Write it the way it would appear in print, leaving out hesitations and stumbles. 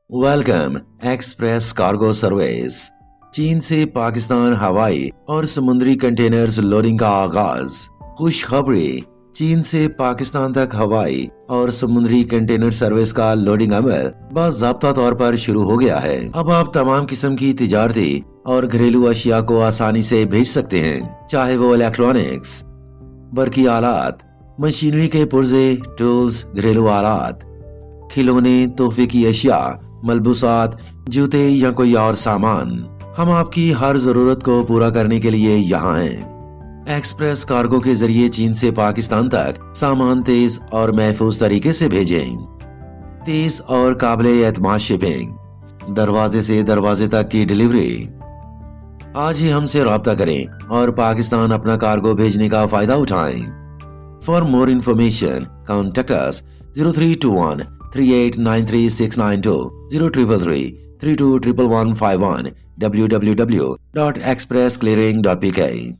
Welcome express cargo service. चीन से पाकिस्तान हवाई और समुद्री कंटेनर्स लोडिंग का आगाज। खुशखबरी, चीन से पाकिस्तान तक हवाई और समुद्री कंटेनर सर्विस का लोडिंग अमल बाज़ाब्ता तौर पर शुरू हो गया है। अब आप तमाम किस्म की तिजारती और घरेलू अशिया को आसानी से भेज सकते हैं, चाहे वो इलेक्ट्रॉनिक्स, बरकी आलात, मशीनरी के पुर्जे, टूल्स, घरेलू आलात, खिलौने, तोहफे की अशिया, मलबूसात, जूते या कोई और सामान। हम आपकी हर जरूरत को पूरा करने के लिए यहाँ हैं। एक्सप्रेस कार्गो के जरिए चीन से पाकिस्तान तक सामान तेज और महफूज तरीके से भेजें। तेज और काबिल एतमाद शिपिंग, दरवाजे से दरवाजे तक की डिलीवरी। आज ही हमसे राब्ता करें और पाकिस्तान अपना कार्गो भेजने का फायदा उठाएं। For more information contact us 0321 3893 033 321151 www.expressclearing.pk।